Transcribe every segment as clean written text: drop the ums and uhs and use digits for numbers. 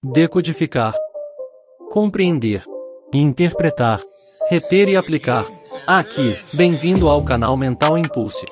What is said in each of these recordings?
decodificar, compreender, interpretar, reter e aplicar. Aqui, bem-vindo ao canal Mental Impulse.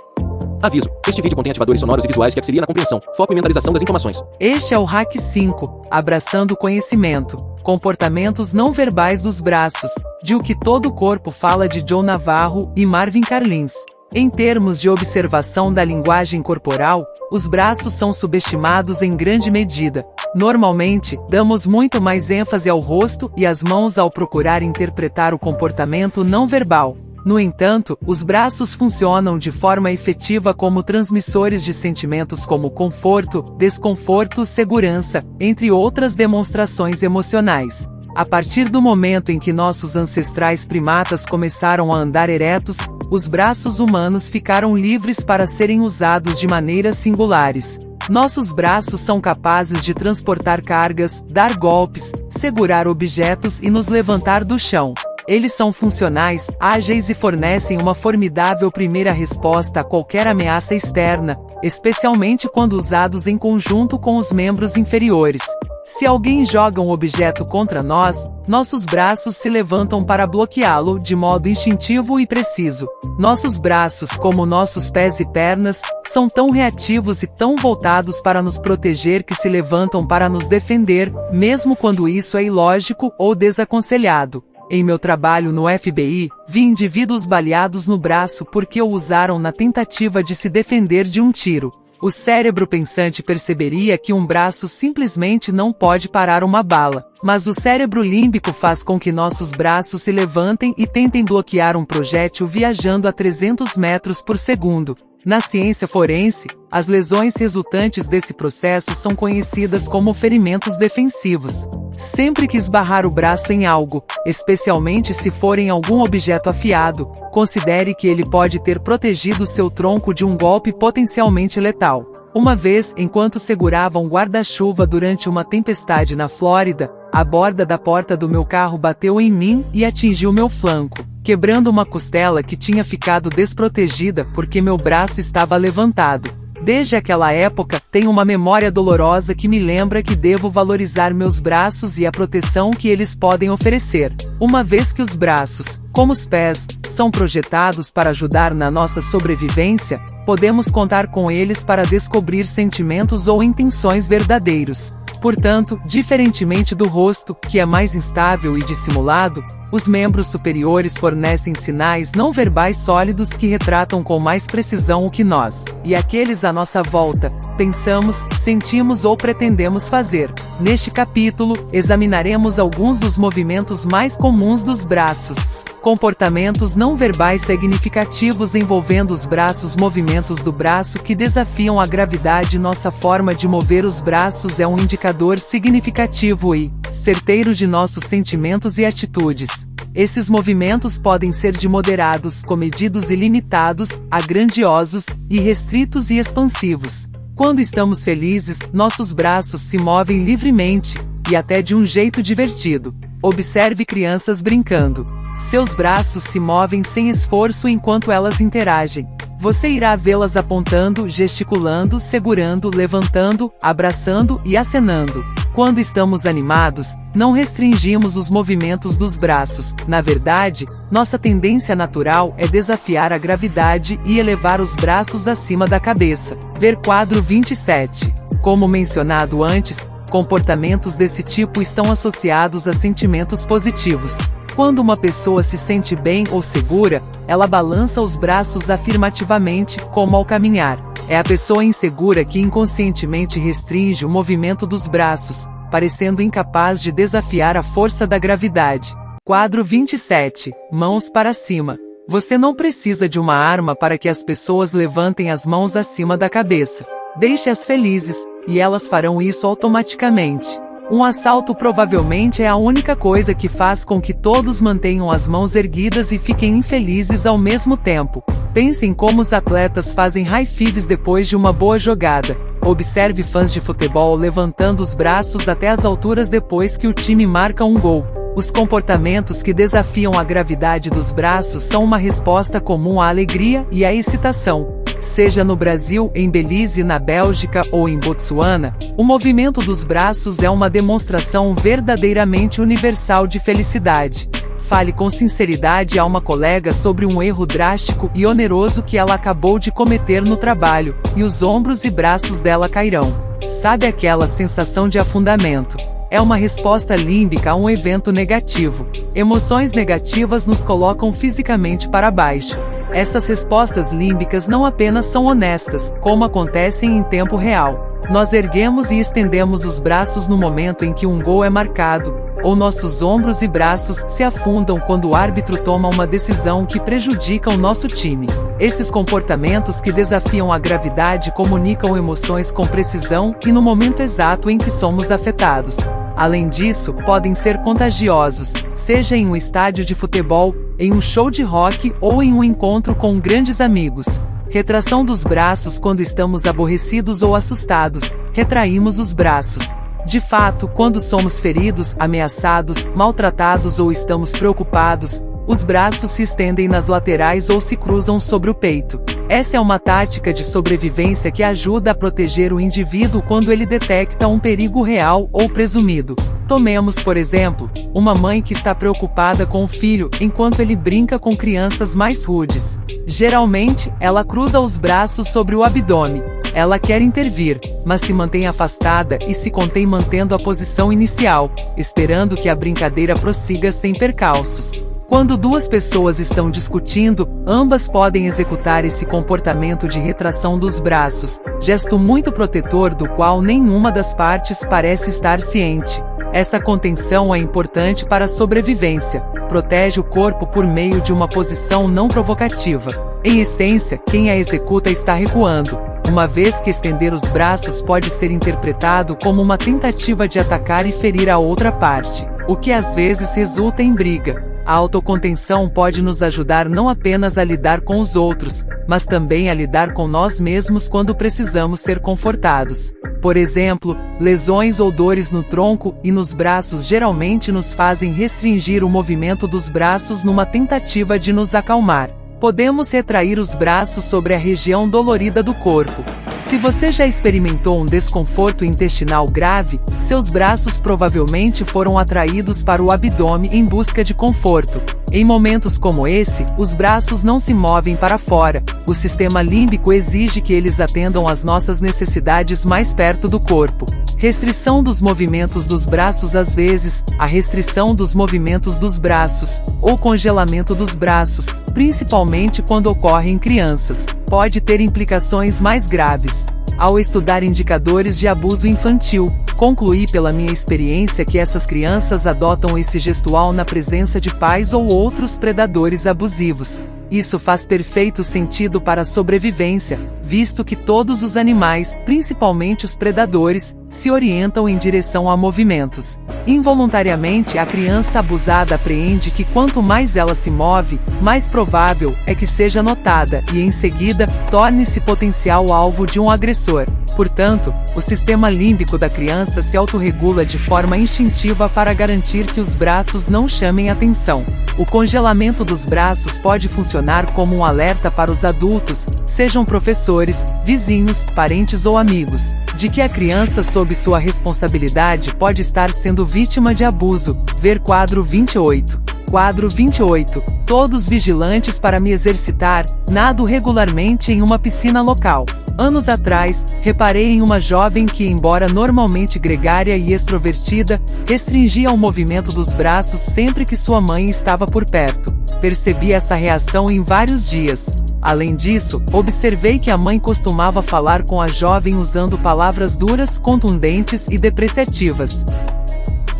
Aviso: este vídeo contém ativadores sonoros e visuais que auxiliam na compreensão, foco e mentalização das informações. Este é o Hack 5, Abraçando o Conhecimento, Comportamentos Não Verbais dos Braços, de O que Todo o Corpo Fala, de John Navarro e Marvin Carlins. Em termos de observação da linguagem corporal, os braços são subestimados em grande medida. Normalmente, damos muito mais ênfase ao rosto e às mãos ao procurar interpretar o comportamento não verbal. No entanto, os braços funcionam de forma efetiva como transmissores de sentimentos como conforto, desconforto, segurança, entre outras demonstrações emocionais. A partir do momento em que nossos ancestrais primatas começaram a andar eretos, os braços humanos ficaram livres para serem usados de maneiras singulares. Nossos braços são capazes de transportar cargas, dar golpes, segurar objetos e nos levantar do chão. Eles são funcionais, ágeis e fornecem uma formidável primeira resposta a qualquer ameaça externa, especialmente quando usados em conjunto com os membros inferiores. Se alguém joga um objeto contra nós, nossos braços se levantam para bloqueá-lo de modo instintivo e preciso. Nossos braços, como nossos pés e pernas, são tão reativos e tão voltados para nos proteger que se levantam para nos defender, mesmo quando isso é ilógico ou desaconselhado. Em meu trabalho no FBI, vi indivíduos baleados no braço porque o usaram na tentativa de se defender de um tiro. O cérebro pensante perceberia que um braço simplesmente não pode parar uma bala, mas o cérebro límbico faz com que nossos braços se levantem e tentem bloquear um projétil viajando a 300 metros por segundo. Na ciência forense, as lesões resultantes desse processo são conhecidas como ferimentos defensivos. Sempre que esbarrar o braço em algo, especialmente se for em algum objeto afiado, considere que ele pode ter protegido seu tronco de um golpe potencialmente letal. Uma vez, enquanto segurava um guarda-chuva durante uma tempestade na Flórida, a borda da porta do meu carro bateu em mim e atingiu meu flanco, quebrando uma costela que tinha ficado desprotegida porque meu braço estava levantado. Desde aquela época, tenho uma memória dolorosa que me lembra que devo valorizar meus braços e a proteção que eles podem oferecer. Uma vez que os braços, como os pés, são projetados para ajudar na nossa sobrevivência, podemos contar com eles para descobrir sentimentos ou intenções verdadeiros. Portanto, diferentemente do rosto, que é mais instável e dissimulado, os membros superiores fornecem sinais não verbais sólidos que retratam com mais precisão o que nós, e aqueles à nossa volta, pensamos, sentimos ou pretendemos fazer. Neste capítulo, examinaremos alguns dos movimentos mais comuns dos braços. Comportamentos não verbais significativos envolvendo os braços. Movimentos do braço que desafiam a gravidade. Nossa forma de mover os braços é um indicador significativo e certeiro de nossos sentimentos e atitudes. Esses movimentos podem ser de moderados, comedidos e limitados, a grandiosos, irrestritos e expansivos. Quando estamos felizes, nossos braços se movem livremente, e até de um jeito divertido. Observe crianças brincando. Seus braços se movem sem esforço enquanto elas interagem. Você irá vê-las apontando, gesticulando, segurando, levantando, abraçando e acenando. Quando estamos animados, não restringimos os movimentos dos braços. Na verdade, nossa tendência natural é desafiar a gravidade e elevar os braços acima da cabeça. Ver quadro 27. Como mencionado antes, comportamentos desse tipo estão associados a sentimentos positivos. Quando uma pessoa se sente bem ou segura, ela balança os braços afirmativamente, como ao caminhar. É a pessoa insegura que inconscientemente restringe o movimento dos braços, parecendo incapaz de desafiar a força da gravidade. Quadro 27. Mãos para cima. Você não precisa de uma arma para que as pessoas levantem as mãos acima da cabeça. Deixe-as felizes, e elas farão isso automaticamente. Um assalto provavelmente é a única coisa que faz com que todos mantenham as mãos erguidas e fiquem infelizes ao mesmo tempo. Pense em como os atletas fazem high fives depois de uma boa jogada. Observe fãs de futebol levantando os braços até as alturas depois que o time marca um gol. Os comportamentos que desafiam a gravidade dos braços são uma resposta comum à alegria e à excitação. Seja no Brasil, em Belize, na Bélgica ou em Botsuana, o movimento dos braços é uma demonstração verdadeiramente universal de felicidade. Fale com sinceridade a uma colega sobre um erro drástico e oneroso que ela acabou de cometer no trabalho, e os ombros e braços dela cairão. Sabe aquela sensação de afundamento? É uma resposta límbica a um evento negativo. Emoções negativas nos colocam fisicamente para baixo. Essas respostas límbicas não apenas são honestas, como acontecem em tempo real. Nós erguemos e estendemos os braços no momento em que um gol é marcado, ou nossos ombros e braços se afundam quando o árbitro toma uma decisão que prejudica o nosso time. Esses comportamentos que desafiam a gravidade comunicam emoções com precisão e no momento exato em que somos afetados. Além disso, podem ser contagiosos, seja em um estádio de futebol, em um show de rock ou em um encontro com grandes amigos. Retração dos braços quando estamos aborrecidos ou assustados. Retraímos os braços. De fato, quando somos feridos, ameaçados, maltratados ou estamos preocupados, os braços se estendem nas laterais ou se cruzam sobre o peito. Essa é uma tática de sobrevivência que ajuda a proteger o indivíduo quando ele detecta um perigo real ou presumido. Tomemos, por exemplo, uma mãe que está preocupada com o filho enquanto ele brinca com crianças mais rudes. Geralmente, ela cruza os braços sobre o abdômen. Ela quer intervir, mas se mantém afastada e se contém mantendo a posição inicial, esperando que a brincadeira prossiga sem percalços. Quando duas pessoas estão discutindo, ambas podem executar esse comportamento de retração dos braços, gesto muito protetor do qual nenhuma das partes parece estar ciente. Essa contenção é importante para a sobrevivência, protege o corpo por meio de uma posição não provocativa. Em essência, quem a executa está recuando, uma vez que estender os braços pode ser interpretado como uma tentativa de atacar e ferir a outra parte, o que às vezes resulta em briga. A autocontenção pode nos ajudar não apenas a lidar com os outros, mas também a lidar com nós mesmos quando precisamos ser confortados. Por exemplo, lesões ou dores no tronco e nos braços geralmente nos fazem restringir o movimento dos braços numa tentativa de nos acalmar. Podemos retrair os braços sobre a região dolorida do corpo. Se você já experimentou um desconforto intestinal grave, seus braços provavelmente foram atraídos para o abdômen em busca de conforto. Em momentos como esse, os braços não se movem para fora. O sistema límbico exige que eles atendam às nossas necessidades mais perto do corpo. Restrição dos movimentos dos braços. Às vezes, a restrição dos movimentos dos braços, ou congelamento dos braços, principalmente quando ocorre em crianças, pode ter implicações mais graves. Ao estudar indicadores de abuso infantil, concluí pela minha experiência que essas crianças adotam esse gestual na presença de pais ou outros predadores abusivos. Isso faz perfeito sentido para a sobrevivência, visto que todos os animais, principalmente os predadores, se orientam em direção a movimentos. Involuntariamente, a criança abusada apreende que quanto mais ela se move, mais provável é que seja notada e, em seguida, torne-se potencial alvo de um agressor. Portanto, o sistema límbico da criança se autorregula de forma instintiva para garantir que os braços não chamem atenção. O congelamento dos braços pode funcionar como um alerta para os adultos, sejam professores, vizinhos, parentes ou amigos, de que a criança sob sua responsabilidade pode estar sendo vítima de abuso. Ver quadro 28. Quadro 28. Todos vigilantes para me exercitar, nado regularmente em uma piscina local. Anos atrás, reparei em uma jovem que, embora normalmente gregária e extrovertida, restringia o movimento dos braços sempre que sua mãe estava por perto. Percebi essa reação em vários dias. Além disso, observei que a mãe costumava falar com a jovem usando palavras duras, contundentes e depreciativas.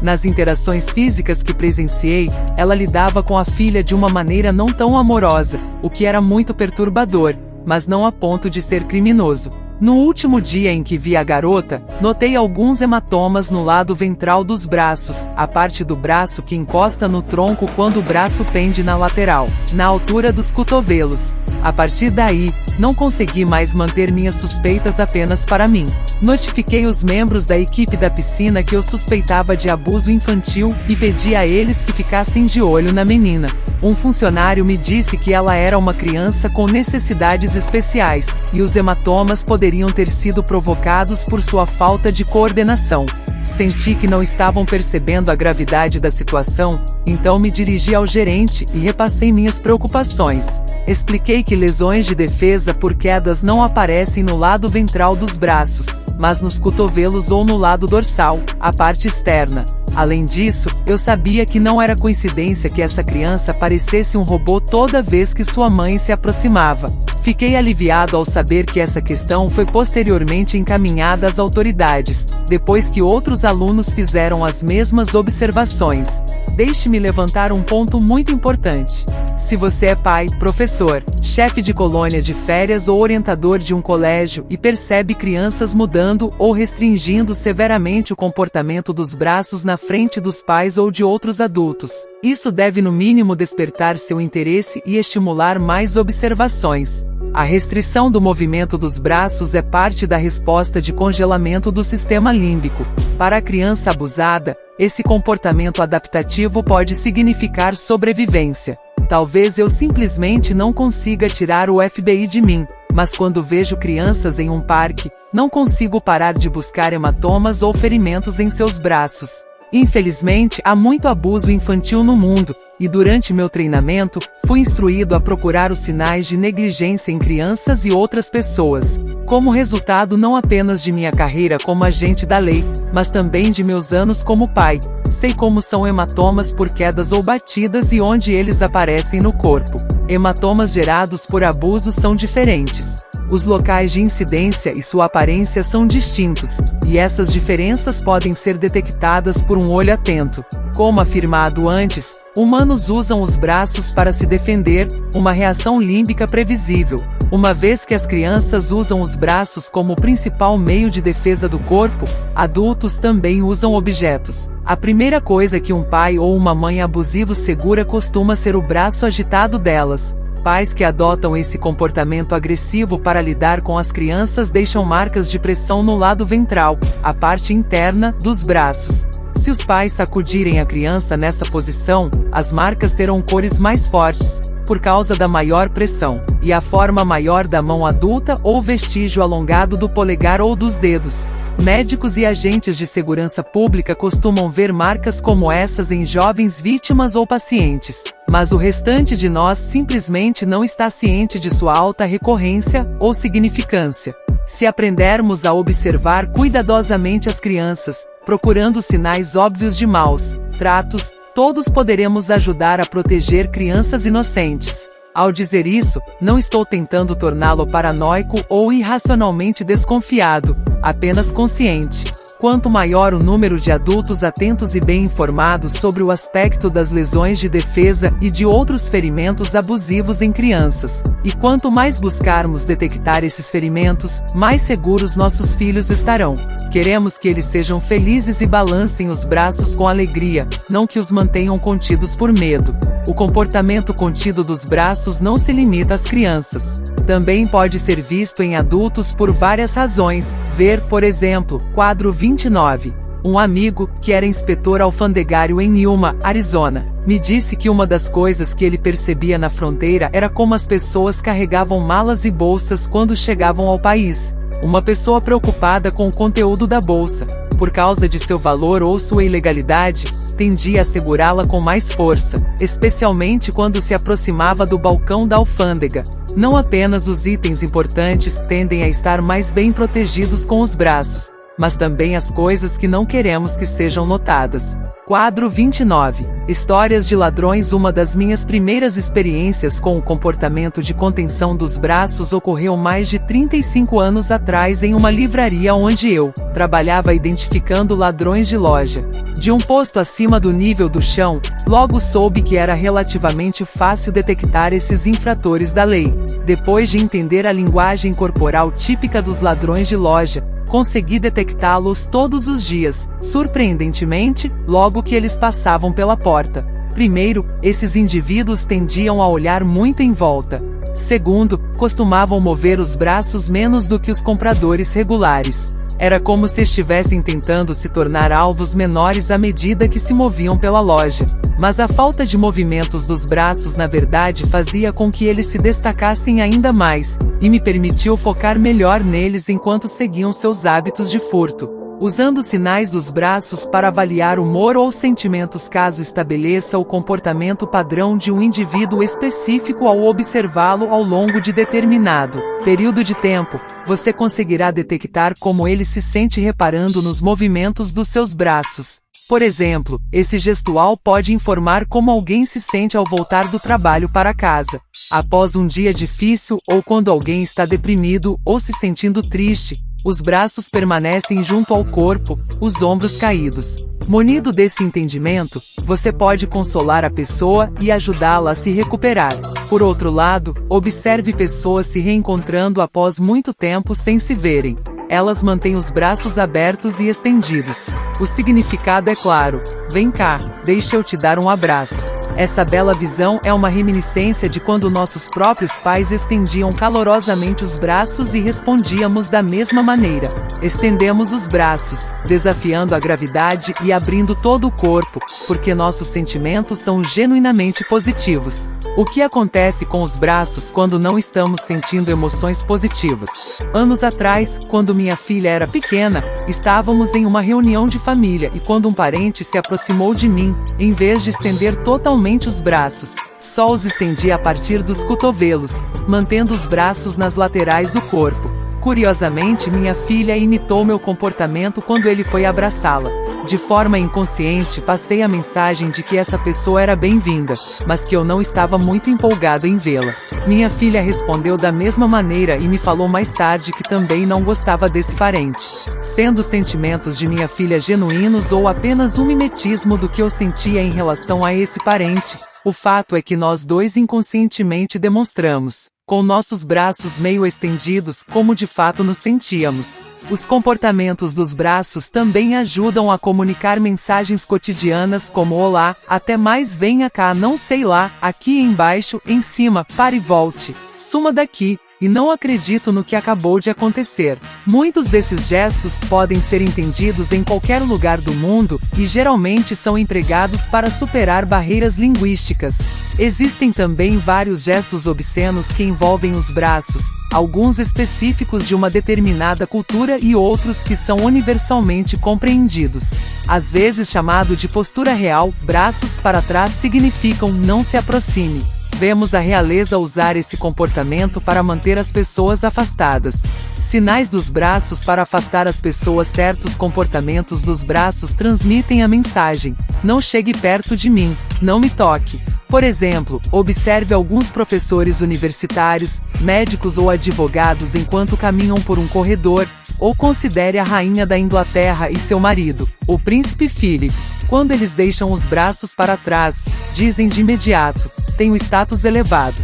Nas interações físicas que presenciei, ela lidava com a filha de uma maneira não tão amorosa, o que era muito perturbador, mas não a ponto de ser criminoso. No último dia em que vi a garota, notei alguns hematomas no lado ventral dos braços, a parte do braço que encosta no tronco quando o braço pende na lateral, na altura dos cotovelos. A partir daí, não consegui mais manter minhas suspeitas apenas para mim. Notifiquei os membros da equipe da piscina que eu suspeitava de abuso infantil e pedi a eles que ficassem de olho na menina. Um funcionário me disse que ela era uma criança com necessidades especiais, e os hematomas poderiam ter sido provocados por sua falta de coordenação. Senti que não estavam percebendo a gravidade da situação, então me dirigi ao gerente e repassei minhas preocupações. Expliquei que lesões de defesa por quedas não aparecem no lado ventral dos braços, mas nos cotovelos ou no lado dorsal, a parte externa. Além disso, eu sabia que não era coincidência que essa criança parecesse um robô toda vez que sua mãe se aproximava. Fiquei aliviado ao saber que essa questão foi posteriormente encaminhada às autoridades, depois que outros alunos fizeram as mesmas observações. Deixe-me levantar um ponto muito importante. Se você é pai, professor, chefe de colônia de férias ou orientador de um colégio e percebe crianças mudando ou restringindo severamente o comportamento dos braços na frente dos pais ou de outros adultos, isso deve no mínimo despertar seu interesse e estimular mais observações. A restrição do movimento dos braços é parte da resposta de congelamento do sistema límbico. Para a criança abusada, esse comportamento adaptativo pode significar sobrevivência. Talvez eu simplesmente não consiga tirar o FBI de mim, mas quando vejo crianças em um parque, não consigo parar de buscar hematomas ou ferimentos em seus braços. Infelizmente, há muito abuso infantil no mundo, e durante meu treinamento, fui instruído a procurar os sinais de negligência em crianças e outras pessoas. Como resultado não apenas de minha carreira como agente da lei, mas também de meus anos como pai, sei como são hematomas por quedas ou batidas e onde eles aparecem no corpo. Hematomas gerados por abuso são diferentes. Os locais de incidência e sua aparência são distintos, e essas diferenças podem ser detectadas por um olho atento. Como afirmado antes, humanos usam os braços para se defender, uma reação límbica previsível. Uma vez que as crianças usam os braços como o principal meio de defesa do corpo, adultos também usam objetos. A primeira coisa que um pai ou uma mãe abusivo segura costuma ser o braço agitado delas. Pais que adotam esse comportamento agressivo para lidar com as crianças deixam marcas de pressão no lado ventral, a parte interna, dos braços. Se os pais sacudirem a criança nessa posição, as marcas terão cores mais fortes, por causa da maior pressão, e a forma maior da mão adulta ou vestígio alongado do polegar ou dos dedos. Médicos e agentes de segurança pública costumam ver marcas como essas em jovens vítimas ou pacientes, mas o restante de nós simplesmente não está ciente de sua alta recorrência ou significância. Se aprendermos a observar cuidadosamente as crianças, procurando sinais óbvios de maus tratos, todos poderemos ajudar a proteger crianças inocentes. Ao dizer isso, não estou tentando torná-lo paranoico ou irracionalmente desconfiado, apenas consciente. Quanto maior o número de adultos atentos e bem informados sobre o aspecto das lesões de defesa e de outros ferimentos abusivos em crianças, e quanto mais buscarmos detectar esses ferimentos, mais seguros nossos filhos estarão. Queremos que eles sejam felizes e balancem os braços com alegria, não que os mantenham contidos por medo. O comportamento contido dos braços não se limita às crianças. Também pode ser visto em adultos por várias razões. Ver, por exemplo, quadro 29. Um amigo, que era inspetor alfandegário em Yuma, Arizona, me disse que uma das coisas que ele percebia na fronteira era como as pessoas carregavam malas e bolsas quando chegavam ao país. Uma pessoa preocupada com o conteúdo da bolsa, por causa de seu valor ou sua ilegalidade, tendia a segurá-la com mais força, especialmente quando se aproximava do balcão da alfândega. Não apenas os itens importantes tendem a estar mais bem protegidos com os braços, mas também as coisas que não queremos que sejam notadas. Quadro 29. Histórias de ladrões. Uma das minhas primeiras experiências com o comportamento de contenção dos braços ocorreu mais de 35 anos atrás em uma livraria onde eu trabalhava identificando ladrões de loja. De um posto acima do nível do chão, logo soube que era relativamente fácil detectar esses infratores da lei. Depois de entender a linguagem corporal típica dos ladrões de loja, consegui detectá-los todos os dias, surpreendentemente, logo que eles passavam pela porta. Primeiro, esses indivíduos tendiam a olhar muito em volta. Segundo, costumavam mover os braços menos do que os compradores regulares. Era como se estivessem tentando se tornar alvos menores à medida que se moviam pela loja. Mas a falta de movimentos dos braços na verdade fazia com que eles se destacassem ainda mais, e me permitiu focar melhor neles enquanto seguiam seus hábitos de furto. Usando sinais dos braços para avaliar humor ou sentimentos caso estabeleça o comportamento padrão de um indivíduo específico ao observá-lo ao longo de determinado período de tempo, você conseguirá detectar como ele se sente reparando nos movimentos dos seus braços. Por exemplo, esse gestual pode informar como alguém se sente ao voltar do trabalho para casa, após um dia difícil ou quando alguém está deprimido ou se sentindo triste. Os braços permanecem junto ao corpo, os ombros caídos. Munido desse entendimento, você pode consolar a pessoa e ajudá-la a se recuperar. Por outro lado, observe pessoas se reencontrando após muito tempo sem se verem. Elas mantêm os braços abertos e estendidos. O significado é claro: vem cá, deixa eu te dar um abraço. Essa bela visão é uma reminiscência de quando nossos próprios pais estendiam calorosamente os braços e respondíamos da mesma maneira. Estendemos os braços, desafiando a gravidade e abrindo todo o corpo, porque nossos sentimentos são genuinamente positivos. O que acontece com os braços quando não estamos sentindo emoções positivas? Anos atrás, quando minha filha era pequena, estávamos em uma reunião de família e quando um parente se aproximou de mim, em vez de estender totalmente os braços, só os estendia a partir dos cotovelos, mantendo os braços nas laterais do corpo. Curiosamente, minha filha imitou meu comportamento quando ele foi abraçá-la. De forma inconsciente, passei a mensagem de que essa pessoa era bem-vinda, mas que eu não estava muito empolgado em vê-la. Minha filha respondeu da mesma maneira e me falou mais tarde que também não gostava desse parente. Sendo os sentimentos de minha filha genuínos ou apenas um mimetismo do que eu sentia em relação a esse parente, o fato é que nós dois inconscientemente demonstramos, com nossos braços meio estendidos, como de fato nos sentíamos. Os comportamentos dos braços também ajudam a comunicar mensagens cotidianas como olá, até mais, venha cá, não sei lá, aqui embaixo, em cima, pare e volte, suma daqui, e não acredito no que acabou de acontecer. Muitos desses gestos podem ser entendidos em qualquer lugar do mundo e geralmente são empregados para superar barreiras linguísticas. Existem também vários gestos obscenos que envolvem os braços, alguns específicos de uma determinada cultura e outros que são universalmente compreendidos. Às vezes chamado de postura real, braços para trás significam não se aproxime. Vemos a realeza usar esse comportamento para manter as pessoas afastadas. Sinais dos braços para afastar as pessoas. Certos comportamentos dos braços transmitem a mensagem: não chegue perto de mim, não me toque. Por exemplo, observe alguns professores universitários, médicos ou advogados enquanto caminham por um corredor, ou considere a rainha da Inglaterra e seu marido, o príncipe Philip. Quando eles deixam os braços para trás, dizem de imediato: tem um status elevado.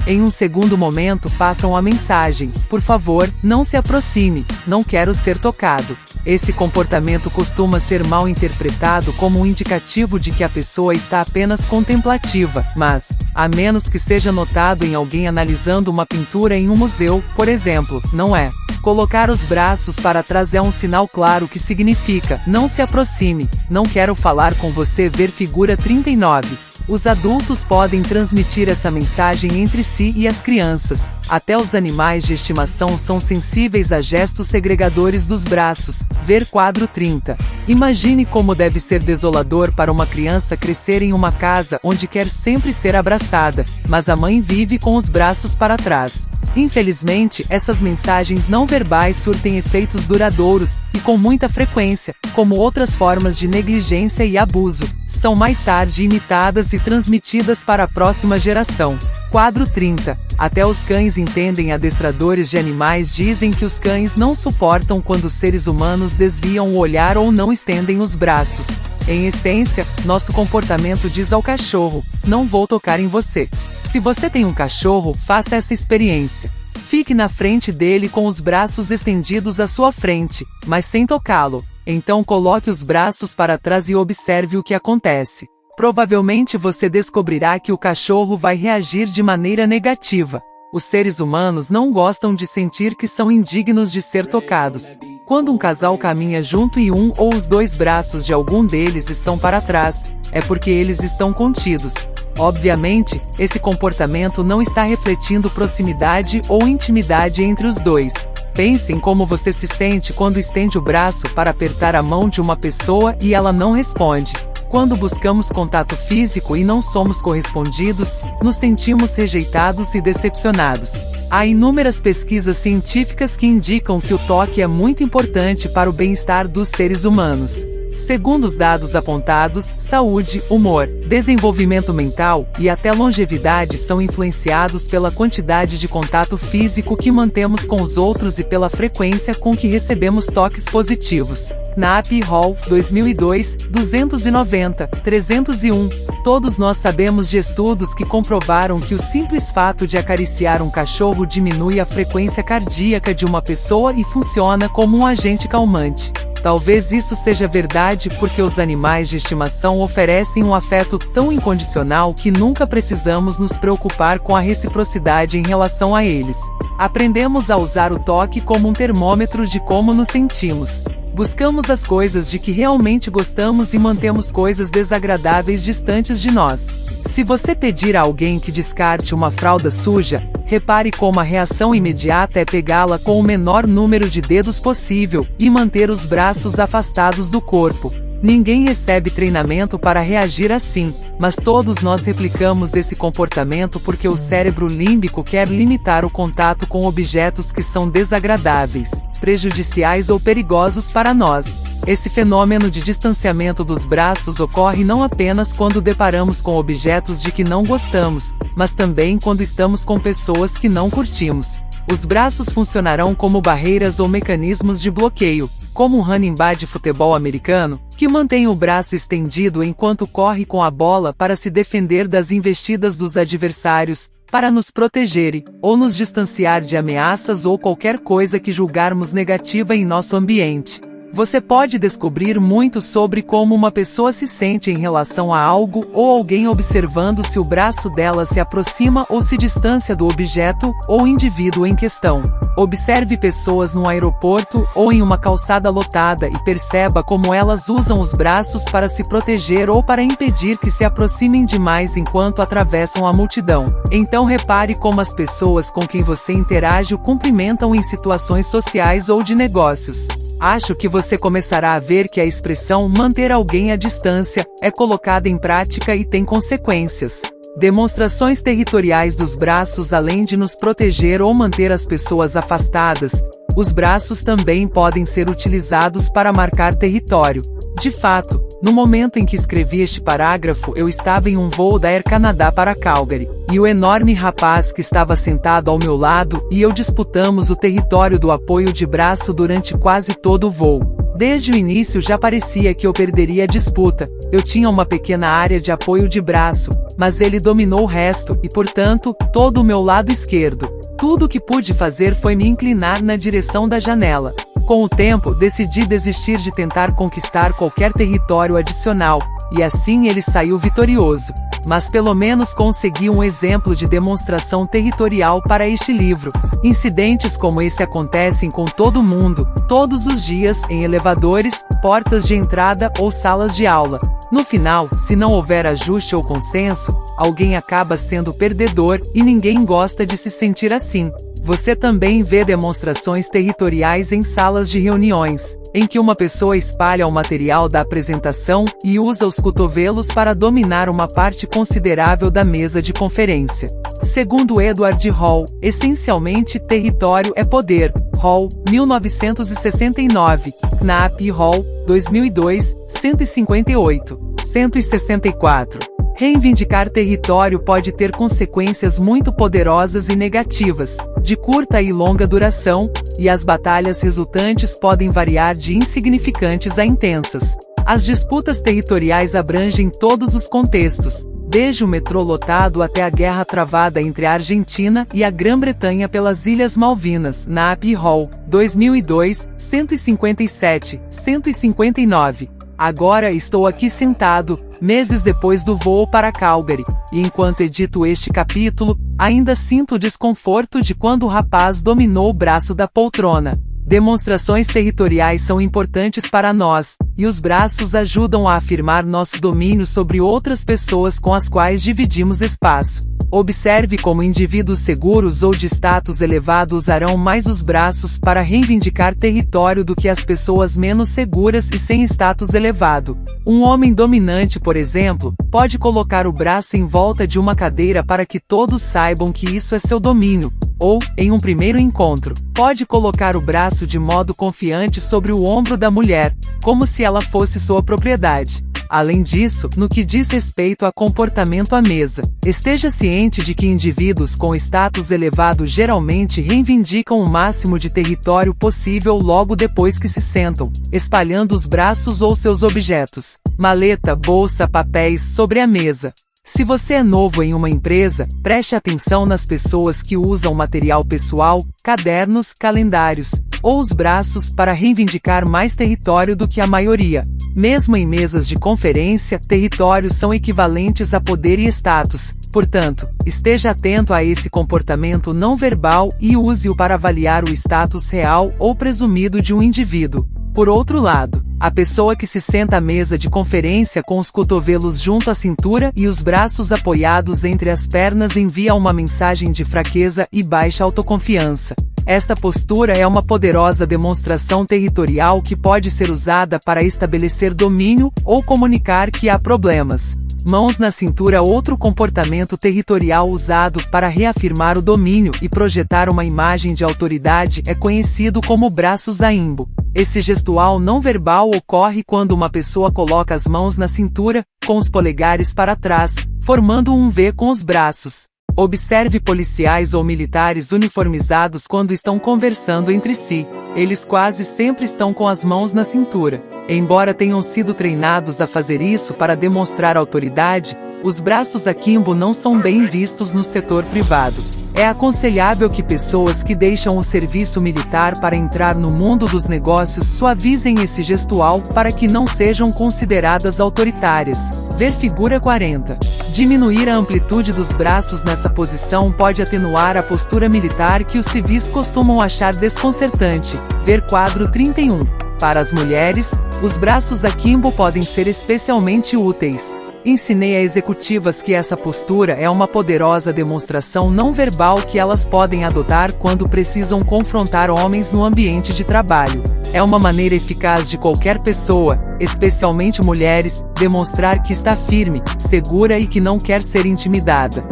Em um segundo momento passam a mensagem: por favor, não se aproxime, não quero ser tocado. Esse comportamento costuma ser mal interpretado como um indicativo de que a pessoa está apenas contemplativa, mas, a menos que seja notado em alguém analisando uma pintura em um museu, por exemplo, não é. Colocar os braços para trás é um sinal claro que significa: não se aproxime, não quero falar com você. Ver figura 39. Os adultos podem transmitir essa mensagem entre si e as crianças. Até os animais de estimação são sensíveis a gestos segregadores dos braços. Ver quadro 30. Imagine como deve ser desolador para uma criança crescer em uma casa onde quer sempre ser abraçada, mas a mãe vive com os braços para trás. Infelizmente, essas mensagens não verbais surtem efeitos duradouros, e com muita frequência, como outras formas de negligência e abuso, são mais tarde imitadas e transmitidas para a próxima geração. Quadro 30. Até os cães entendem. Adestradores de animais dizem que os cães não suportam quando seres humanos desviam o olhar ou não estendem os braços. Em essência, nosso comportamento diz ao cachorro: não vou tocar em você. Se você tem um cachorro, faça essa experiência. Fique na frente dele com os braços estendidos à sua frente, mas sem tocá-lo. Então coloque os braços para trás e observe o que acontece. Provavelmente você descobrirá que o cachorro vai reagir de maneira negativa. Os seres humanos não gostam de sentir que são indignos de ser tocados. Quando um casal caminha junto e um ou os dois braços de algum deles estão para trás, é porque eles estão contidos. Obviamente, esse comportamento não está refletindo proximidade ou intimidade entre os dois. Pense em como você se sente quando estende o braço para apertar a mão de uma pessoa e ela não responde. Quando buscamos contato físico e não somos correspondidos, nos sentimos rejeitados e decepcionados. Há inúmeras pesquisas científicas que indicam que o toque é muito importante para o bem-estar dos seres humanos. Segundo os dados apontados, saúde, humor, desenvolvimento mental e até longevidade são influenciados pela quantidade de contato físico que mantemos com os outros e pela frequência com que recebemos toques positivos. Knapp e Hall, 2002, 290, 301. Todos nós sabemos de estudos que comprovaram que o simples fato de acariciar um cachorro diminui a frequência cardíaca de uma pessoa e funciona como um agente calmante. Talvez isso seja verdade porque os animais de estimação oferecem um afeto tão incondicional que nunca precisamos nos preocupar com a reciprocidade em relação a eles. Aprendemos a usar o toque como um termômetro de como nos sentimos. Buscamos as coisas de que realmente gostamos e mantemos coisas desagradáveis distantes de nós. Se você pedir a alguém que descarte uma fralda suja, repare como a reação imediata é pegá-la com o menor número de dedos possível e manter os braços afastados do corpo. Ninguém recebe treinamento para reagir assim, mas todos nós replicamos esse comportamento porque o cérebro límbico quer limitar o contato com objetos que são desagradáveis, prejudiciais ou perigosos para nós. Esse fenômeno de distanciamento dos braços ocorre não apenas quando deparamos com objetos de que não gostamos, mas também quando estamos com pessoas que não curtimos. Os braços funcionarão como barreiras ou mecanismos de bloqueio, como um running back de futebol americano, que mantém o braço estendido enquanto corre com a bola para se defender das investidas dos adversários, para nos proteger ou nos distanciar de ameaças ou qualquer coisa que julgarmos negativa em nosso ambiente. Você pode descobrir muito sobre como uma pessoa se sente em relação a algo ou alguém observando se o braço dela se aproxima ou se distancia do objeto ou indivíduo em questão. Observe pessoas no aeroporto ou em uma calçada lotada e perceba como elas usam os braços para se proteger ou para impedir que se aproximem demais enquanto atravessam a multidão. Então repare como as pessoas com quem você interage o cumprimentam em situações sociais ou de negócios. Acho que você começará a ver que a expressão manter alguém à distância é colocada em prática e tem consequências. Demonstrações territoriais dos braços. Além de nos proteger ou manter as pessoas afastadas, os braços também podem ser utilizados para marcar território. De fato, no momento em que escrevi este parágrafo eu estava em um voo da Air Canada para Calgary, e o enorme rapaz que estava sentado ao meu lado e eu disputamos o território do apoio de braço durante quase todo o voo. Desde o início já parecia que eu perderia a disputa. Eu tinha uma pequena área de apoio de braço, mas ele dominou o resto e, portanto, todo o meu lado esquerdo. Tudo o que pude fazer foi me inclinar na direção da janela. Com o tempo, decidi desistir de tentar conquistar qualquer território adicional, e assim ele saiu vitorioso. Mas pelo menos consegui um exemplo de demonstração territorial para este livro. Incidentes como esse acontecem com todo mundo, todos os dias, em elevadores, portas de entrada ou salas de aula. No final, se não houver ajuste ou consenso, alguém acaba sendo perdedor e ninguém gosta de se sentir assim. Você também vê demonstrações territoriais em salas de reuniões, em que uma pessoa espalha o material da apresentação e usa os cotovelos para dominar uma parte considerável da mesa de conferência. Segundo Edward Hall, essencialmente território é poder. Hall, 1969. Knapp e Hall, 2002, 158. 164. Reivindicar território pode ter consequências muito poderosas e negativas, de curta e longa duração, e as batalhas resultantes podem variar de insignificantes a intensas. As disputas territoriais abrangem todos os contextos, desde o metrô lotado até a guerra travada entre a Argentina e a Grã-Bretanha pelas Ilhas Malvinas. Knapp e Hall, 2002, 157, 159. Agora estou aqui sentado, meses depois do voo para Calgary, e enquanto edito este capítulo, Ainda sinto o desconforto de quando o rapaz dominou o braço da poltrona. Demonstrações territoriais são importantes para nós, e os braços ajudam a afirmar nosso domínio sobre outras pessoas com as quais dividimos espaço. Observe como indivíduos seguros ou de status elevado usarão mais os braços para reivindicar território do que as pessoas menos seguras e sem status elevado. Um homem dominante, por exemplo, pode colocar o braço em volta de uma cadeira para que todos saibam que isso é seu domínio. Ou, em um primeiro encontro, pode colocar o braço de modo confiante sobre o ombro da mulher, como se ela fosse sua propriedade. Além disso, no que diz respeito a comportamento à mesa, esteja ciente de que indivíduos com status elevado geralmente reivindicam o máximo de território possível logo depois que se sentam, espalhando os braços ou seus objetos, maleta, bolsa, papéis, sobre a mesa. Se você é novo em uma empresa, preste atenção nas pessoas que usam material pessoal, cadernos, calendários, ou os braços para reivindicar mais território do que a maioria. Mesmo em mesas de conferência, territórios são equivalentes a poder e status. Portanto, esteja atento a esse comportamento não verbal e use-o para avaliar o status real ou presumido de um indivíduo. Por outro lado, a pessoa que se senta à mesa de conferência com os cotovelos junto à cintura e os braços apoiados entre as pernas envia uma mensagem de fraqueza e baixa autoconfiança. Esta postura é uma poderosa demonstração territorial que pode ser usada para estabelecer domínio ou comunicar que há problemas. Mãos na cintura. Outro comportamento territorial usado para reafirmar o domínio e projetar uma imagem de autoridade é conhecido como braços aimbo. Esse gestual não verbal ocorre quando uma pessoa coloca as mãos na cintura, com os polegares para trás, formando um V com os braços. Observe policiais ou militares uniformizados quando estão conversando entre si. Eles quase sempre estão com as mãos na cintura. Embora tenham sido treinados a fazer isso para demonstrar autoridade, os braços akimbo não são bem vistos no setor privado. É aconselhável que pessoas que deixam o serviço militar para entrar no mundo dos negócios suavizem esse gestual para que não sejam consideradas autoritárias. Ver figura 40. Diminuir a amplitude dos braços nessa posição pode atenuar a postura militar que os civis costumam achar desconcertante. Ver quadro 31. Para as mulheres, os braços akimbo podem ser especialmente úteis. Ensinei a executivas que essa postura é uma poderosa demonstração não verbal que elas podem adotar quando precisam confrontar homens no ambiente de trabalho. É uma maneira eficaz de qualquer pessoa, especialmente mulheres, demonstrar que está firme, segura e que não quer ser intimidada.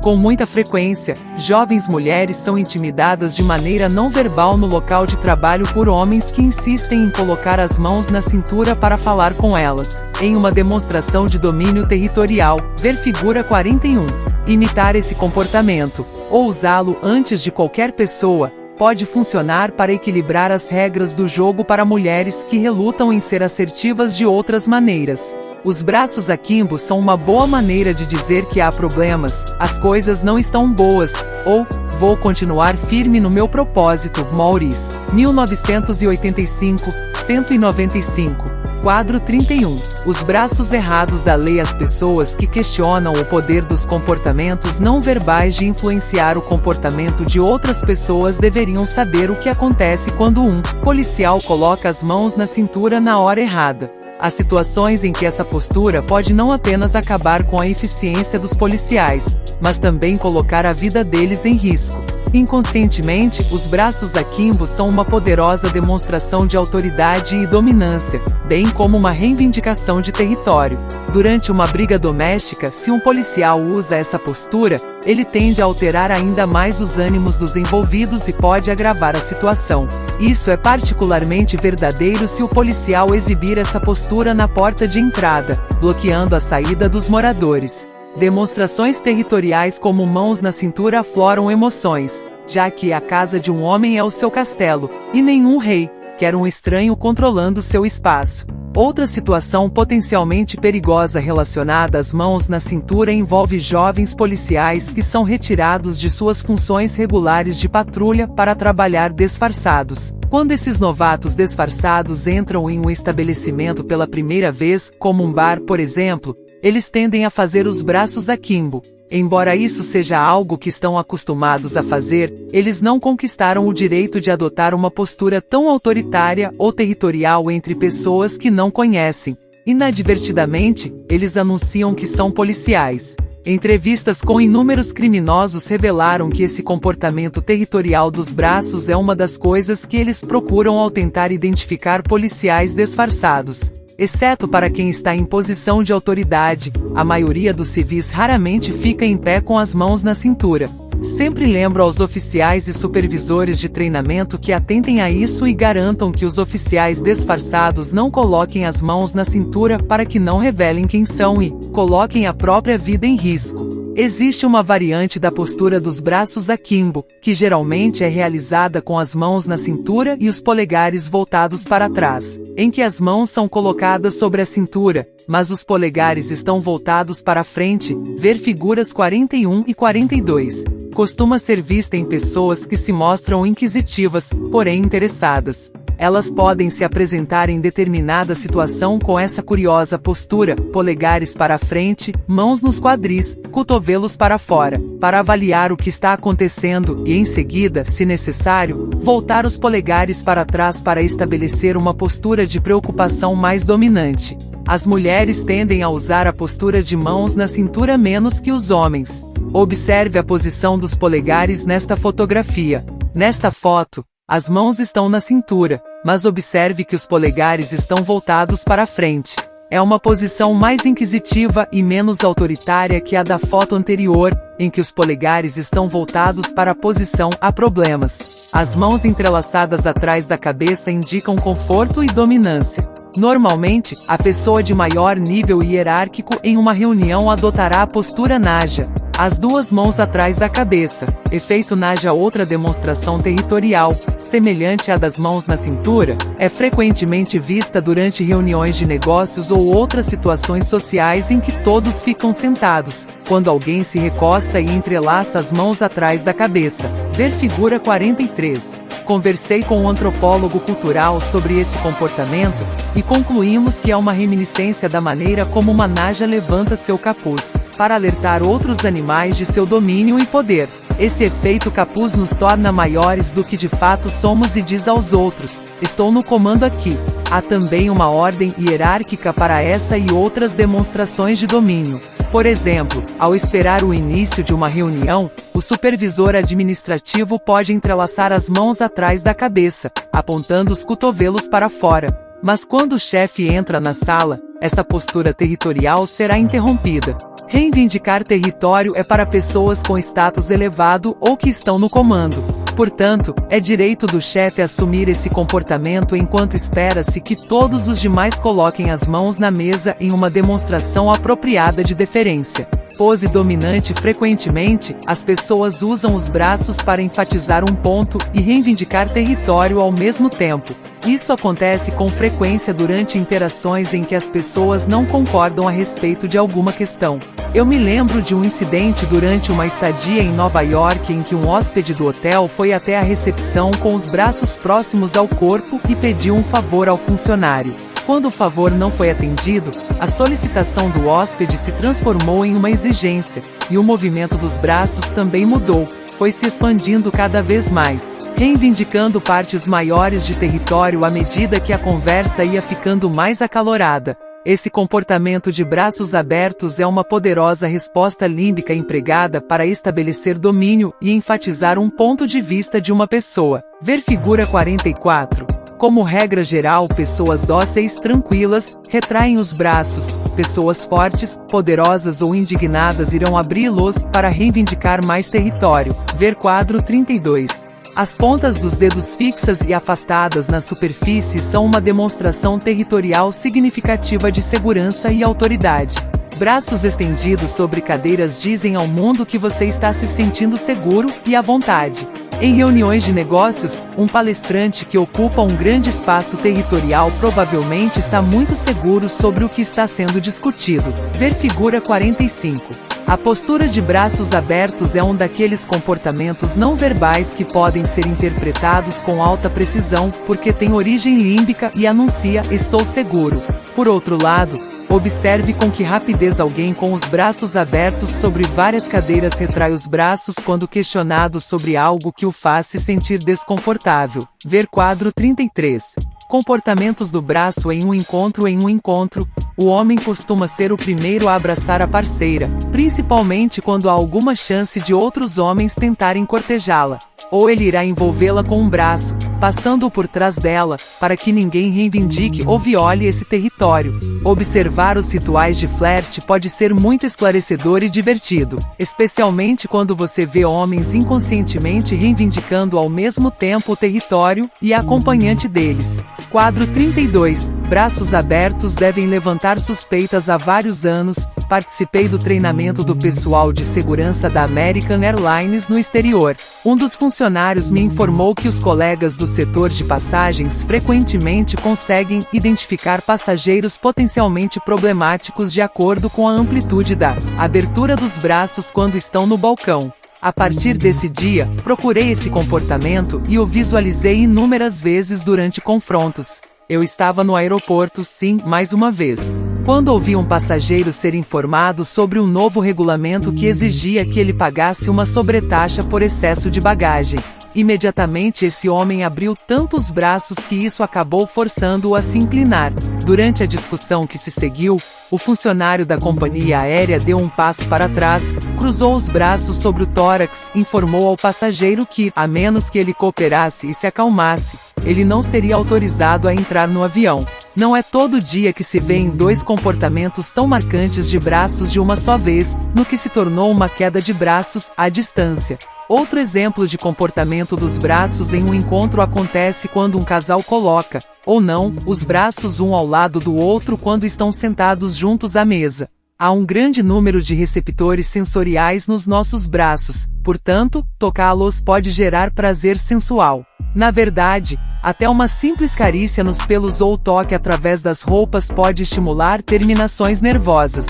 Com muita frequência, jovens mulheres são intimidadas de maneira não verbal no local de trabalho por homens que insistem em colocar as mãos na cintura para falar com elas, em uma demonstração de domínio territorial. Ver figura 41. Imitar esse comportamento, ou usá-lo antes de qualquer pessoa, pode funcionar para equilibrar as regras do jogo para mulheres que relutam em ser assertivas de outras maneiras. Os braços akimbo são uma boa maneira de dizer que há problemas, as coisas não estão boas, ou, vou continuar firme no meu propósito. Maurice, 1985, 195. Quadro 31. Os braços errados da lei. As pessoas que questionam o poder dos comportamentos não verbais de influenciar o comportamento de outras pessoas deveriam saber o que acontece quando um policial coloca as mãos na cintura na hora errada. Há situações em que essa postura pode não apenas acabar com a eficiência dos policiais, mas também colocar a vida deles em risco. Inconscientemente, os braços akimbo são uma poderosa demonstração de autoridade e dominância, bem como uma reivindicação de território. Durante uma briga doméstica, se um policial usa essa postura, ele tende a alterar ainda mais os ânimos dos envolvidos e pode agravar a situação. Isso é particularmente verdadeiro se o policial exibir essa postura na porta de entrada, bloqueando a saída dos moradores. Demonstrações territoriais como mãos na cintura afloram emoções, já que a casa de um homem é o seu castelo, e nenhum rei quer um estranho controlando seu espaço. Outra situação potencialmente perigosa relacionada às mãos na cintura envolve jovens policiais que são retirados de suas funções regulares de patrulha para trabalhar disfarçados. Quando esses novatos disfarçados entram em um estabelecimento pela primeira vez, como um bar, por exemplo, eles tendem a fazer os braços akimbo. Embora isso seja algo que estão acostumados a fazer, eles não conquistaram o direito de adotar uma postura tão autoritária ou territorial entre pessoas que não conhecem. Inadvertidamente, eles anunciam que são policiais. Entrevistas com inúmeros criminosos revelaram que esse comportamento territorial dos braços é uma das coisas que eles procuram ao tentar identificar policiais disfarçados. Exceto para quem está em posição de autoridade, a maioria dos civis raramente fica em pé com as mãos na cintura. Sempre lembro aos oficiais e supervisores de treinamento que atentem a isso e garantam que os oficiais disfarçados não coloquem as mãos na cintura para que não revelem quem são e coloquem a própria vida em risco. Existe uma variante da postura dos braços akimbo, que geralmente é realizada com as mãos na cintura e os polegares voltados para trás, em que as mãos são colocadas sobre a cintura, mas os polegares estão voltados para frente, ver figuras 41 e 42. Costuma ser vista em pessoas que se mostram inquisitivas, porém interessadas. Elas podem se apresentar em determinada situação com essa curiosa postura, polegares para frente, mãos nos quadris, cotovelos para fora, para avaliar o que está acontecendo e, em seguida, se necessário, voltar os polegares para trás para estabelecer uma postura de preocupação mais dominante. As mulheres tendem a usar a postura de mãos na cintura menos que os homens. Observe a posição dos polegares nesta fotografia. Nesta foto, as mãos estão na cintura, mas observe que os polegares estão voltados para frente. É uma posição mais inquisitiva e menos autoritária que a da foto anterior, em que os polegares estão voltados para a posição há problemas. As mãos entrelaçadas atrás da cabeça indicam conforto e dominância. Normalmente, a pessoa de maior nível hierárquico em uma reunião adotará a postura naja, as duas mãos atrás da cabeça. Efeito naja. Outra demonstração territorial, semelhante à das mãos na cintura, é frequentemente vista durante reuniões de negócios ou outras situações sociais em que todos ficam sentados, quando alguém se recosta e entrelaça as mãos atrás da cabeça. Ver figura 43. Conversei com um antropólogo cultural sobre esse comportamento, e concluímos que é uma reminiscência da maneira como uma naja levanta seu capuz, para alertar outros animais de seu domínio e poder. Esse efeito capuz nos torna maiores do que de fato somos e diz aos outros: estou no comando aqui. Há também uma ordem hierárquica para essa e outras demonstrações de domínio. Por exemplo, ao esperar o início de uma reunião, o supervisor administrativo pode entrelaçar as mãos atrás da cabeça, apontando os cotovelos para fora. Mas quando o chefe entra na sala, essa postura territorial será interrompida. Reivindicar território é para pessoas com status elevado ou que estão no comando. Portanto, é direito do chefe assumir esse comportamento enquanto espera-se que todos os demais coloquem as mãos na mesa em uma demonstração apropriada de deferência. Pose dominante. Frequentemente, as pessoas usam os braços para enfatizar um ponto e reivindicar território ao mesmo tempo. Isso acontece com frequência durante interações em que as pessoas não concordam a respeito de alguma questão. Eu me lembro de um incidente durante uma estadia em Nova York em que um hóspede do hotel foi até a recepção com os braços próximos ao corpo e pediu um favor ao funcionário. Quando o favor não foi atendido, a solicitação do hóspede se transformou em uma exigência, e o movimento dos braços também mudou, foi se expandindo cada vez mais, reivindicando partes maiores de território à medida que a conversa ia ficando mais acalorada. Esse comportamento de braços abertos é uma poderosa resposta límbica empregada para estabelecer domínio e enfatizar um ponto de vista de uma pessoa. Ver figura 44. Como regra geral, pessoas dóceis, tranquilas, retraem os braços. Pessoas fortes, poderosas ou indignadas irão abri-los para reivindicar mais território. Ver quadro 32. As pontas dos dedos fixas e afastadas na superfície são uma demonstração territorial significativa de segurança e autoridade. Braços estendidos sobre cadeiras dizem ao mundo que você está se sentindo seguro e à vontade. Em reuniões de negócios, um palestrante que ocupa um grande espaço territorial provavelmente está muito seguro sobre o que está sendo discutido. Ver figura 45. A postura de braços abertos é um daqueles comportamentos não verbais que podem ser interpretados com alta precisão, porque tem origem límbica e anuncia: estou seguro. Por outro lado, Observe com que rapidez alguém com os braços abertos sobre várias cadeiras retrai os braços quando questionado sobre algo que o faz se sentir desconfortável. Ver quadro 33. Comportamentos do braço em um encontro. Em um encontro, o homem costuma ser o primeiro a abraçar a parceira, principalmente quando há alguma chance de outros homens tentarem cortejá-la. Ou ele irá envolvê-la com um braço, passando por trás dela, para que ninguém reivindique ou viole esse território. Observar os rituais de flerte pode ser muito esclarecedor e divertido, especialmente quando você vê homens inconscientemente reivindicando ao mesmo tempo o território e a acompanhante deles. Quadro 32. Braços abertos devem levantar suspeitas. Há vários anos, participei do treinamento do pessoal de segurança da American Airlines no exterior. Um dos funcionários me informou que os colegas do setor de passagens frequentemente conseguem identificar passageiros potencialmente problemáticos de acordo com a amplitude da abertura dos braços quando estão no balcão. A partir desse dia, procurei esse comportamento e o visualizei inúmeras vezes durante confrontos. Eu estava no aeroporto, sim, mais uma vez, quando ouvi um passageiro ser informado sobre um novo regulamento que exigia que ele pagasse uma sobretaxa por excesso de bagagem. Imediatamente esse homem abriu tanto os braços que isso acabou forçando-o a se inclinar. Durante a discussão que se seguiu, o funcionário da companhia aérea deu um passo para trás, cruzou os braços sobre o tórax, informou ao passageiro que, a menos que ele cooperasse e se acalmasse, ele não seria autorizado a entrar no avião. Não é todo dia que se vêem dois comportamentos tão marcantes de braços de uma só vez, no que se tornou uma queda de braços à distância. Outro exemplo de comportamento dos braços em um encontro acontece quando um casal coloca, ou não, os braços um ao lado do outro quando estão sentados juntos à mesa. Há um grande número de receptores sensoriais nos nossos braços, portanto, tocá-los pode gerar prazer sensual. Na verdade, até uma simples carícia nos pelos ou toque através das roupas pode estimular terminações nervosas.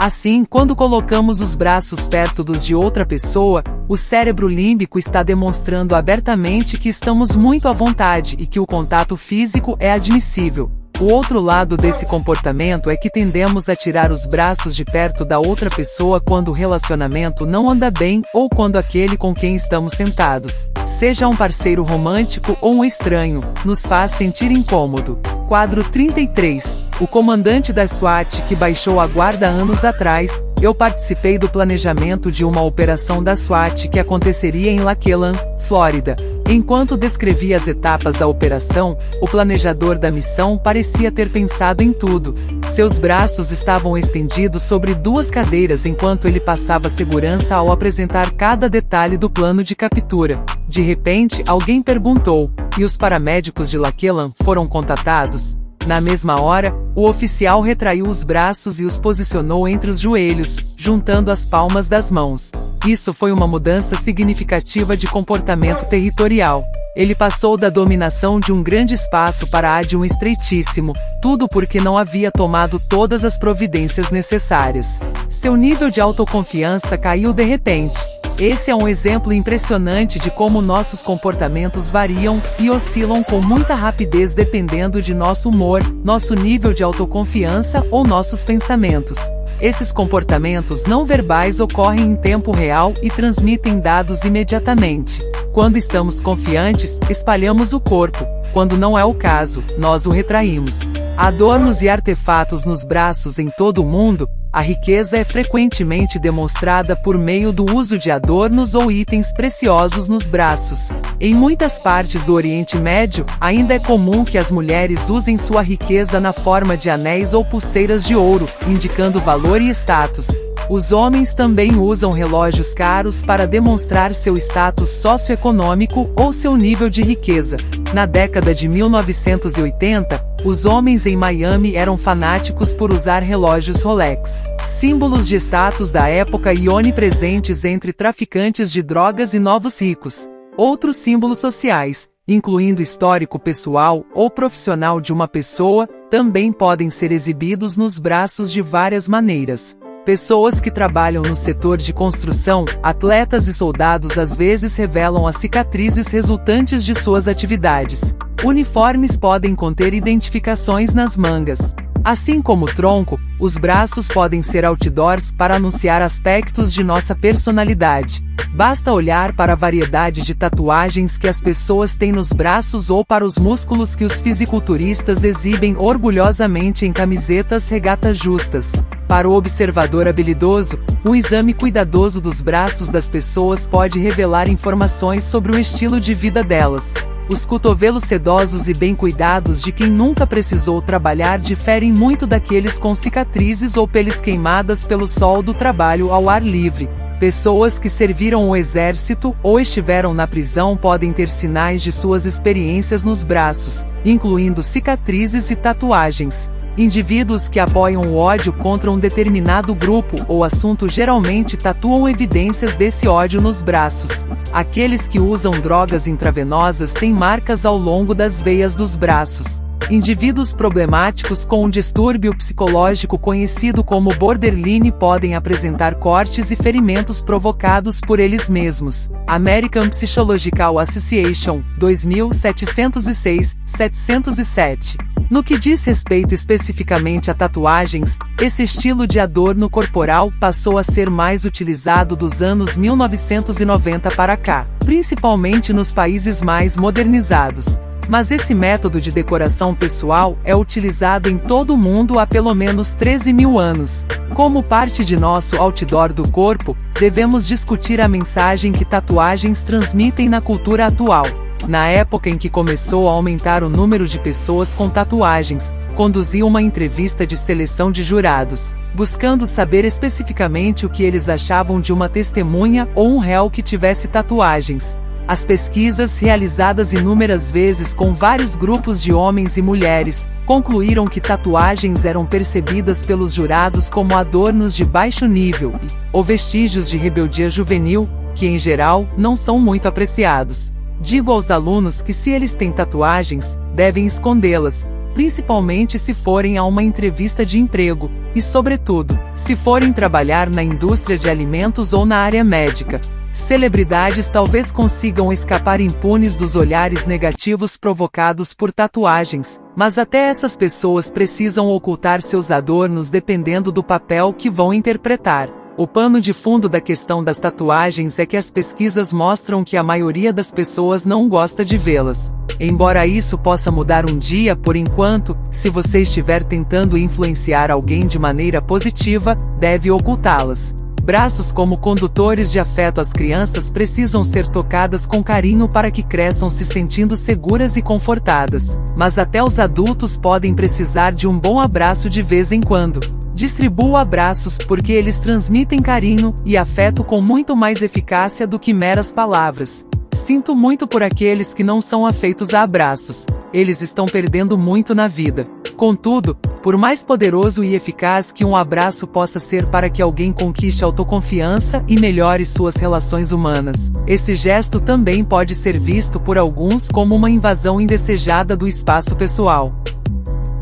Assim, quando colocamos os braços perto dos de outra pessoa, o cérebro límbico está demonstrando abertamente que estamos muito à vontade e que o contato físico é admissível. O outro lado desse comportamento é que tendemos a tirar os braços de perto da outra pessoa quando o relacionamento não anda bem ou quando aquele com quem estamos sentados, seja um parceiro romântico ou um estranho, nos faz sentir incômodo. Quadro 33. O comandante da SWAT que baixou a guarda anos atrás. Eu participei do planejamento de uma operação da SWAT que aconteceria em Lakeland, Flórida. Enquanto descrevia as etapas da operação, o planejador da missão parecia ter pensado em tudo. Seus braços estavam estendidos sobre duas cadeiras enquanto ele passava segurança ao apresentar cada detalhe do plano de captura. De repente, alguém perguntou: "E os paramédicos de Lakeland foram contatados?" Na mesma hora, o oficial retraiu os braços e os posicionou entre os joelhos, juntando as palmas das mãos. Isso foi uma mudança significativa de comportamento territorial. Ele passou da dominação de um grande espaço para a de um estreitíssimo, tudo porque não havia tomado todas as providências necessárias. Seu nível de autoconfiança caiu de repente. Esse é um exemplo impressionante de como nossos comportamentos variam e oscilam com muita rapidez dependendo de nosso humor, nosso nível de autoconfiança ou nossos pensamentos. Esses comportamentos não verbais ocorrem em tempo real e transmitem dados imediatamente. Quando estamos confiantes, espalhamos o corpo. Quando não é o caso, nós o retraímos. Adornos e artefatos nos braços em todo o mundo. A riqueza é frequentemente demonstrada por meio do uso de adornos ou itens preciosos nos braços. Em muitas partes do Oriente Médio, ainda é comum que as mulheres usem sua riqueza na forma de anéis ou pulseiras de ouro, indicando valor e status. Os homens também usam relógios caros para demonstrar seu status socioeconômico ou seu nível de riqueza. Na década de 1980, os homens em Miami eram fanáticos por usar relógios Rolex, símbolos de status da época e onipresentes entre traficantes de drogas e novos ricos. Outros símbolos sociais, incluindo histórico pessoal ou profissional de uma pessoa, também podem ser exibidos nos braços de várias maneiras. Pessoas que trabalham no setor de construção, atletas e soldados às vezes revelam as cicatrizes resultantes de suas atividades. Uniformes podem conter identificações nas mangas. Assim como o tronco, os braços podem ser outdoors para anunciar aspectos de nossa personalidade. Basta olhar para a variedade de tatuagens que as pessoas têm nos braços ou para os músculos que os fisiculturistas exibem orgulhosamente em camisetas regata justas. Para o observador habilidoso, o exame cuidadoso dos braços das pessoas pode revelar informações sobre o estilo de vida delas. Os cotovelos sedosos e bem cuidados de quem nunca precisou trabalhar diferem muito daqueles com cicatrizes ou peles queimadas pelo sol do trabalho ao ar livre. Pessoas que serviram o exército ou estiveram na prisão podem ter sinais de suas experiências nos braços, incluindo cicatrizes e tatuagens. Indivíduos que apoiam o ódio contra um determinado grupo ou assunto geralmente tatuam evidências desse ódio nos braços. Aqueles que usam drogas intravenosas têm marcas ao longo das veias dos braços. Indivíduos problemáticos com um distúrbio psicológico conhecido como borderline podem apresentar cortes e ferimentos provocados por eles mesmos. American Psychological Association, 2706, 707. No que diz respeito especificamente a tatuagens, esse estilo de adorno corporal passou a ser mais utilizado dos anos 1990 para cá, principalmente nos países mais modernizados. Mas esse método de decoração pessoal é utilizado em todo o mundo há pelo menos 13 mil anos. Como parte de nosso outdoor do corpo, devemos discutir a mensagem que tatuagens transmitem na cultura atual. Na época em que começou a aumentar o número de pessoas com tatuagens, conduzi uma entrevista de seleção de jurados, buscando saber especificamente o que eles achavam de uma testemunha ou um réu que tivesse tatuagens. As pesquisas, realizadas inúmeras vezes com vários grupos de homens e mulheres, concluíram que tatuagens eram percebidas pelos jurados como adornos de baixo nível ou vestígios de rebeldia juvenil, que em geral não são muito apreciados. Digo aos alunos que se eles têm tatuagens, devem escondê-las, principalmente se forem a uma entrevista de emprego, e sobretudo, se forem trabalhar na indústria de alimentos ou na área médica. Celebridades talvez consigam escapar impunes dos olhares negativos provocados por tatuagens, mas até essas pessoas precisam ocultar seus adornos dependendo do papel que vão interpretar. O pano de fundo da questão das tatuagens é que as pesquisas mostram que a maioria das pessoas não gosta de vê-las. Embora isso possa mudar um dia, por enquanto, se você estiver tentando influenciar alguém de maneira positiva, deve ocultá-las. Braços como condutores de afeto às crianças precisam ser tocadas com carinho para que cresçam se sentindo seguras e confortadas. Mas até os adultos podem precisar de um bom abraço de vez em quando. Distribua abraços porque eles transmitem carinho e afeto com muito mais eficácia do que meras palavras. Sinto muito por aqueles que não são afeitos a abraços. Eles estão perdendo muito na vida. Contudo, por mais poderoso e eficaz que um abraço possa ser para que alguém conquiste autoconfiança e melhore suas relações humanas, esse gesto também pode ser visto por alguns como uma invasão indesejada do espaço pessoal.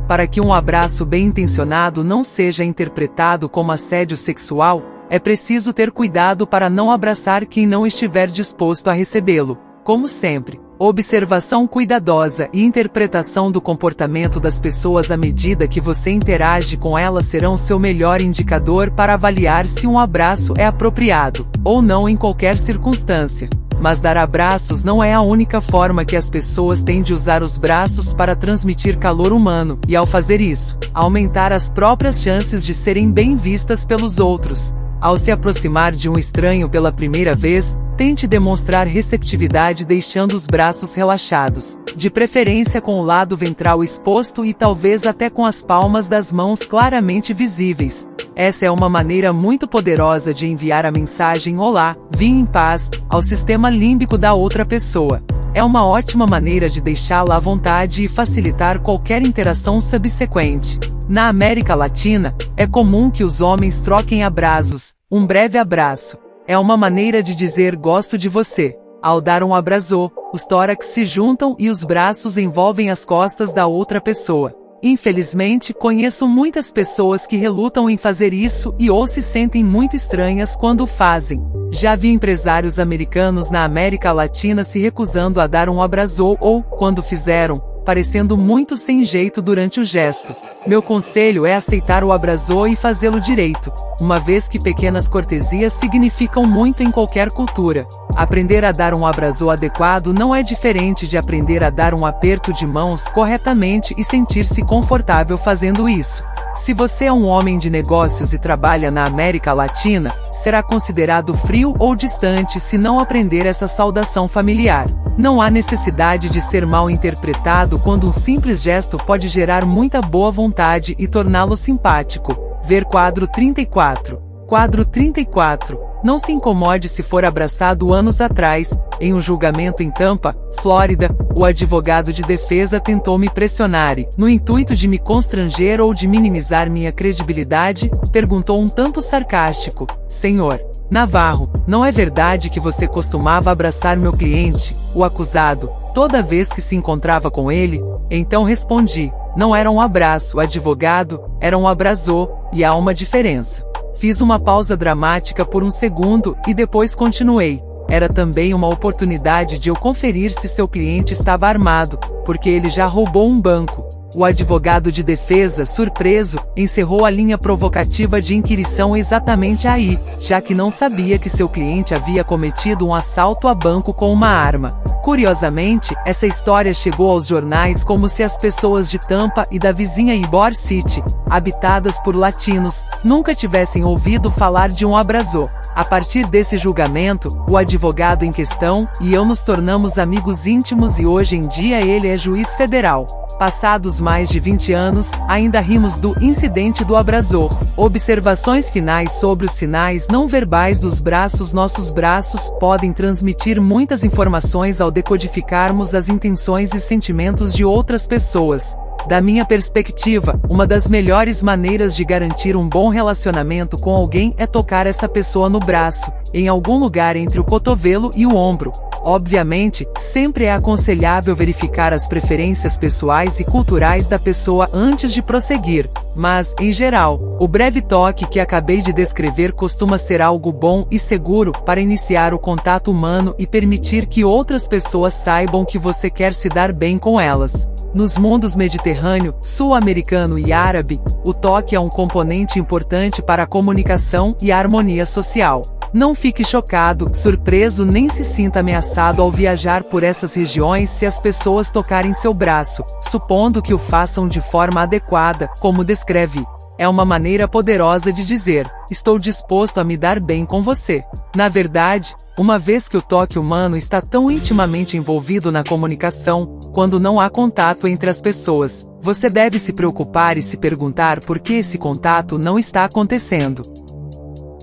Para que um abraço bem intencionado não seja interpretado como assédio sexual, é preciso ter cuidado para não abraçar quem não estiver disposto a recebê-lo. Como sempre, observação cuidadosa e interpretação do comportamento das pessoas à medida que você interage com elas serão seu melhor indicador para avaliar se um abraço é apropriado, ou não em qualquer circunstância. Mas dar abraços não é a única forma que as pessoas têm de usar os braços para transmitir calor humano, e ao fazer isso, aumentar as próprias chances de serem bem vistas pelos outros. Ao se aproximar de um estranho pela primeira vez, tente demonstrar receptividade deixando os braços relaxados, de preferência com o lado ventral exposto e talvez até com as palmas das mãos claramente visíveis. Essa é uma maneira muito poderosa de enviar a mensagem "Olá, vim em paz" ao sistema límbico da outra pessoa. É uma ótima maneira de deixá-la à vontade e facilitar qualquer interação subsequente. Na América Latina, é comum que os homens troquem abraços. Um breve abraço é uma maneira de dizer "gosto de você". Ao dar um abraço, os tórax se juntam e os braços envolvem as costas da outra pessoa. Infelizmente, conheço muitas pessoas que relutam em fazer isso e ou se sentem muito estranhas quando o fazem. Já vi empresários americanos na América Latina se recusando a dar um abraço ou, quando fizeram, parecendo muito sem jeito durante o gesto. Meu conselho é aceitar o abraço e fazê-lo direito, uma vez que pequenas cortesias significam muito em qualquer cultura. Aprender a dar um abraço adequado não é diferente de aprender a dar um aperto de mãos corretamente e sentir-se confortável fazendo isso. Se você é um homem de negócios e trabalha na América Latina, será considerado frio ou distante se não aprender essa saudação familiar. Não há necessidade de ser mal interpretado quando um simples gesto pode gerar muita boa vontade e torná-lo simpático. Ver quadro 34. Quadro 34. Não se incomode se for abraçado anos atrás. Em um julgamento em Tampa, Flórida, o advogado de defesa tentou me pressionar e, no intuito de me constranger ou de minimizar minha credibilidade, perguntou um tanto sarcástico: Senhor Navarro, não é verdade que você costumava abraçar meu cliente, o acusado, toda vez que se encontrava com ele? Então respondi: não era um abraço, advogado, era um abraço, e há uma diferença. Fiz uma pausa dramática por um segundo e depois continuei. Era também uma oportunidade de eu conferir se seu cliente estava armado, porque ele já roubou um banco. O advogado de defesa, surpreso, encerrou a linha provocativa de inquirição exatamente aí, já que não sabia que seu cliente havia cometido um assalto a banco com uma arma. Curiosamente, essa história chegou aos jornais como se as pessoas de Tampa e da vizinha Ybor City, habitadas por latinos, nunca tivessem ouvido falar de um abraço. A partir desse julgamento, o advogado em questão e eu nos tornamos amigos íntimos e hoje em dia ele é juiz federal. Passados mais de 20 anos, ainda rimos do incidente do abraço. Observações finais sobre os sinais não verbais dos braços. Nossos braços podem transmitir muitas informações ao decodificarmos as intenções e sentimentos de outras pessoas. Da minha perspectiva, uma das melhores maneiras de garantir um bom relacionamento com alguém é tocar essa pessoa no braço, em algum lugar entre o cotovelo e o ombro. Obviamente, sempre é aconselhável verificar as preferências pessoais e culturais da pessoa antes de prosseguir, mas, em geral, o breve toque que acabei de descrever costuma ser algo bom e seguro para iniciar o contato humano e permitir que outras pessoas saibam que você quer se dar bem com elas. Nos mundos mediterrâneo, sul-americano e árabe, o toque é um componente importante para a comunicação e a harmonia social. Não fique chocado, surpreso nem se sinta ameaçado ao viajar por essas regiões se as pessoas tocarem seu braço, supondo que o façam de forma adequada, como descreve. É uma maneira poderosa de dizer: estou disposto a me dar bem com você. Na verdade, uma vez que o toque humano está tão intimamente envolvido na comunicação, quando não há contato entre as pessoas, você deve se preocupar e se perguntar por que esse contato não está acontecendo.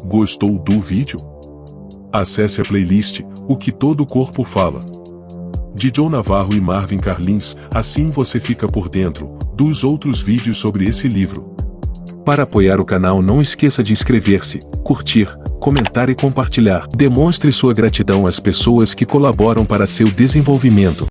Gostou do vídeo? Acesse a playlist O que Todo Corpo Fala, de Joe Navarro e Marvin Carlins, assim você fica por dentro dos outros vídeos sobre esse livro. Para apoiar o canal, não esqueça de inscrever-se, curtir, comentar e compartilhar. Demonstre sua gratidão às pessoas que colaboram para seu desenvolvimento.